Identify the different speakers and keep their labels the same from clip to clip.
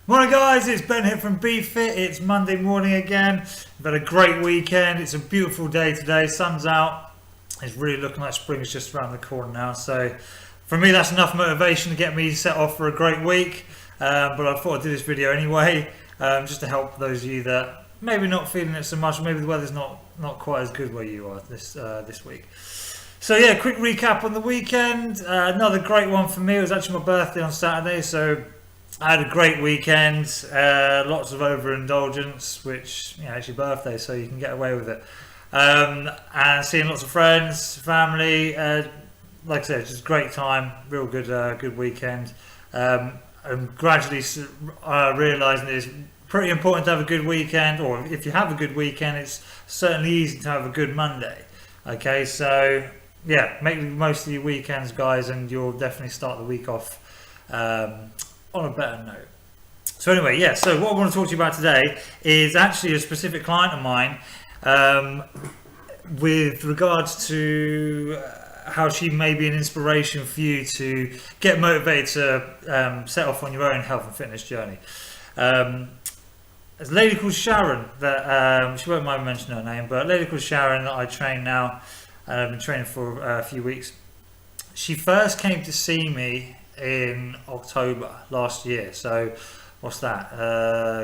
Speaker 1: Morning guys, it's Ben here from BeFit. It's Monday morning again. We've had a great weekend. It's a beautiful day today. Sun's out. It's really looking like spring's just around the corner now. So for me, that's enough motivation to get me set off for a great week. But I thought I'd do this video anyway, just to help those of you that maybe not feeling it so much. Maybe the weather's not quite as good where you are this week. So yeah, quick recap on the weekend. Another great one for me. It was actually my birthday on Saturday, so I had a great weekend, lots of overindulgence, which, it's your birthday, so you can get away with it. And seeing lots of friends, family, like I said, just a great time, real good weekend. I'm gradually realising it's pretty important to have a good weekend, or if you have a good weekend, it's certainly easy to have a good Monday. Okay, so yeah, make the most of your weekends, guys, and you'll definitely start the week off on a better note. So anyway, yeah, so what I want to talk to you about today is actually a specific client of mine, with regards to how she may be an inspiration for you to get motivated to set off on your own health and fitness journey. There's a lady called Sharon that she won't mind mentioning her name, but a lady called Sharon that I train now, and I've been training for a few weeks. She first came to see me in October last year, so what's that,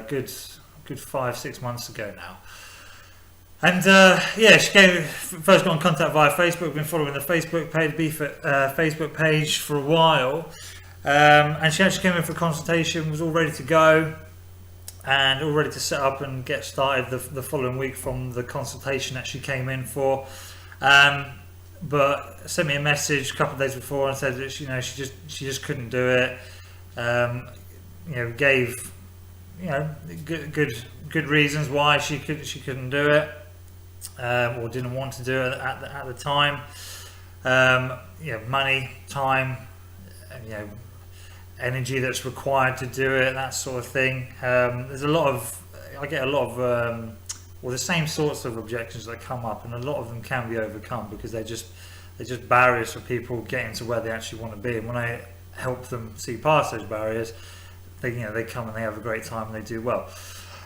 Speaker 1: good 5-6 months ago now. And yeah, she first got in contact via Facebook. Been following the Facebook page, BeFit Facebook page, for a while, and she actually came in for a consultation, was all ready to go and all ready to set up and get started the following week from the consultation that she came in for. But sent me a message a couple of days before and said that she just couldn't do it. Gave good reasons why she couldn't do it, or didn't want to do it at the time. Money, time, and, energy that's required to do it, that sort of thing. I get a lot of the same sorts of objections that come up, and a lot of them can be overcome because they're just barriers for people getting to where they actually want to be. And when I help them see past those barriers, they come and they have a great time and they do well.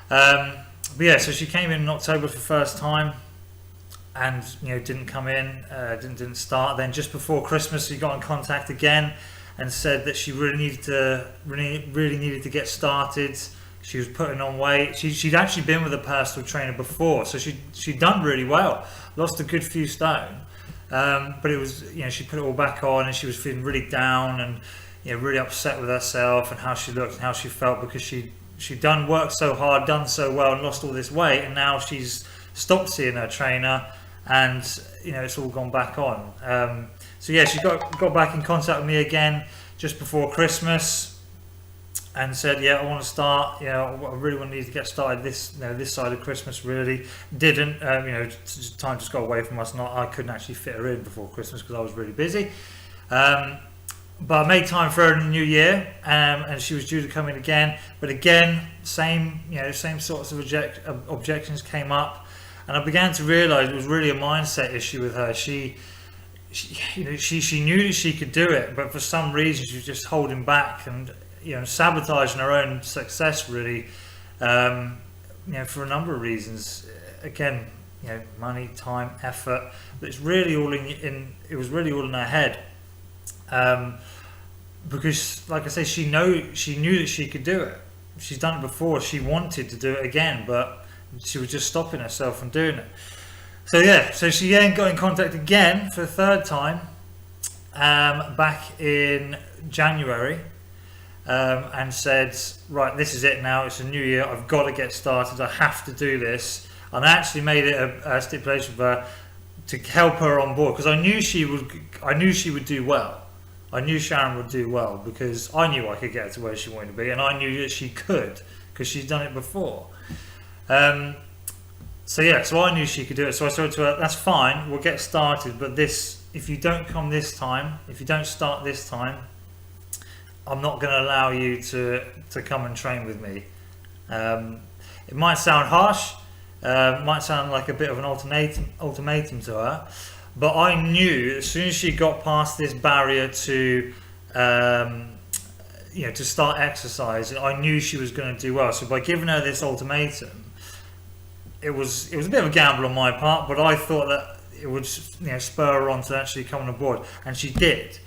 Speaker 1: But yeah, so she came in October for the first time, and didn't come in, didn't start. Then just before Christmas, she got in contact again and said that she really needed to get started. She was putting on weight. She'd actually been with a personal trainer before, so she'd done really well, lost a good few stone. But it was, she put it all back on, and she was feeling really down and really upset with herself and how she looked and how she felt, because she'd worked so hard, done so well, and lost all this weight, and now she's stopped seeing her trainer, and it's all gone back on. So yeah, she got back in contact with me again just before Christmas, and said, yeah, I want to start, I really want to need to get started this side of Christmas. Really didn't, time just got away from us, and I couldn't actually fit her in before Christmas because I was really busy. But I made time for her in the new year, and she was due to come in again. But again, same sorts of objections came up, and I began to realise it was really a mindset issue with her. She knew that she could do it, but for some reason she was just holding back and sabotaging her own success, really, for a number of reasons. Again, money, time, effort, but it's really all it was really all in her head, because, like I say, she knew that she could do it. She's done it before. She wanted to do it again, but she was just stopping herself from doing it. So yeah, so she then got in contact again for the third time, back in January. And said, right, this is it now, it's a new year, I've got to get started, I have to do this. And I actually made it a stipulation for her to help her on board, because I knew she would do well. I knew Sharon would do well, because I knew I could get her to where she wanted to be, and I knew that she could, because she's done it before. So yeah, so I knew she could do it. So I said to her, that's fine, we'll get started, but if you don't come this time, if you don't start this time, I'm not going to allow you to come and train with me. It might sound harsh, might sound like a bit of an ultimatum to her, but I knew as soon as she got past this barrier to to start exercise. I knew she was going to do well. So by giving her this ultimatum, it was a bit of a gamble on my part, but I thought that it would spur her on to actually come on board, and she did.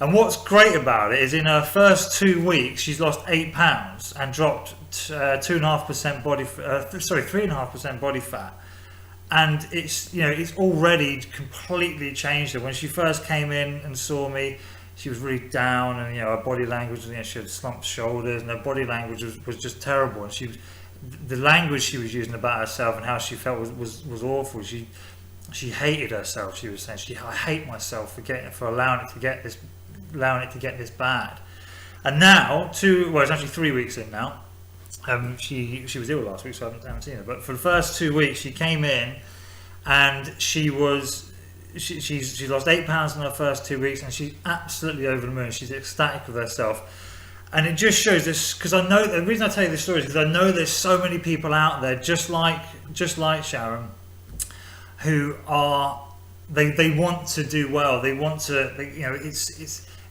Speaker 1: And what's great about it is in her first 2 weeks, she's lost 8 pounds and dropped 2.5% body, 3.5% body fat. And it's already completely changed her. When she first came in and saw me, she was really down, and her body language, she had slumped shoulders, and her body language was just terrible. And the language she was using about herself and how she felt was awful. She hated herself. She was saying, I hate myself for allowing it to get this bad. And now, it's actually 3 weeks in now. She was ill last week, so I haven't seen her. But for the first 2 weeks, she came in, and she's lost 8 pounds in her first 2 weeks, and she's absolutely over the moon. She's ecstatic with herself. And it just shows this, because I know the reason I tell you this story is because I know there's so many people out there just like Sharon, who they want to do well. They want to,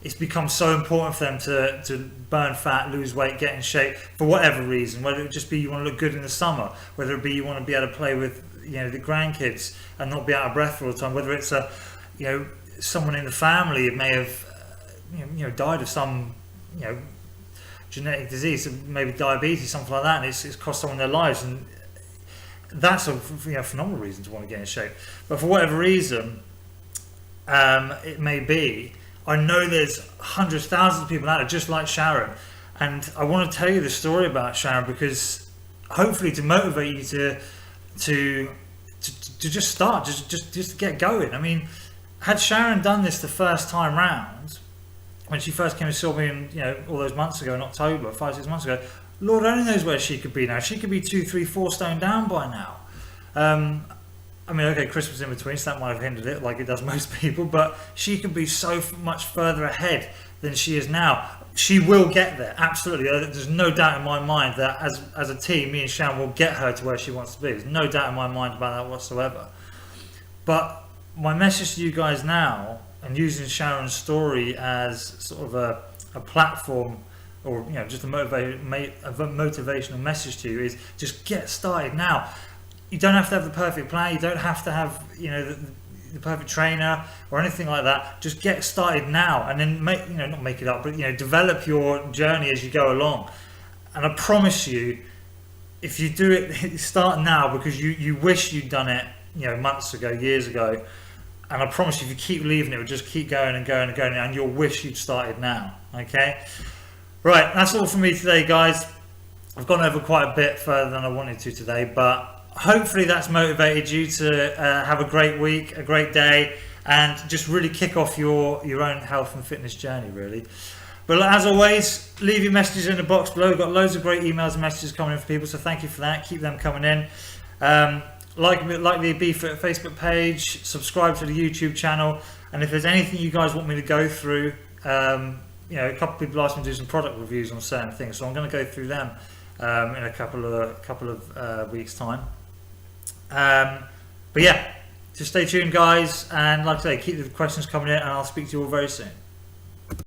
Speaker 1: it's become so important for them to burn fat, lose weight, get in shape for whatever reason. Whether it just be you want to look good in the summer, whether it be you want to be able to play with the grandkids and not be out of breath all the time, whether it's someone in the family may have died of some genetic disease, maybe diabetes, something like that, and it's cost someone their lives, and that's a phenomenal reason to want to get in shape. But for whatever reason it may be, I know there's hundreds, thousands of people out there just like Sharon, and I want to tell you the story about Sharon because hopefully to motivate you to just start, just get going. I mean, had Sharon done this the first time round, when she first came and saw me all those months ago in October, 5-6 months ago, Lord only knows where she could be now. She could be 2, 3, 4 stone down by now. I mean, okay, Christmas in between, so that might have hindered it, like it does most people, but she could be so much further ahead than she is now. She will get there, absolutely. There's no doubt in my mind that as a team, me and Sharon will get her to where she wants to be. There's no doubt in my mind about that whatsoever. But my message to you guys now, and using Sharon's story as sort of a platform, or just a motivational message to you, is just get started now. You don't have to have the perfect plan. You don't have to have the perfect trainer or anything like that. Just get started now, and then not make it up, but develop your journey as you go along. And I promise you, if you do it, start now, because you wish you'd done it months ago, years ago. And I promise you, if you keep leaving it will just keep going and going and going, and you'll wish you'd started now. Okay, right, that's all from me today, guys. I've gone over quite a bit further than I wanted to today, but hopefully that's motivated you to have a great week, a great day, and just really kick off your own health and fitness journey, really. But as always, leave your messages in the box below. We've got loads of great emails and messages coming in from people, so thank you for that. Keep them coming in. Like the Be Fit Facebook page, subscribe to the YouTube channel, and if there's anything you guys want me to go through, a couple of people asked me to do some product reviews on certain things, so I'm going to go through them in a couple of weeks' time. But yeah, just stay tuned, guys, and like I say, keep the questions coming in, and I'll speak to you all very soon.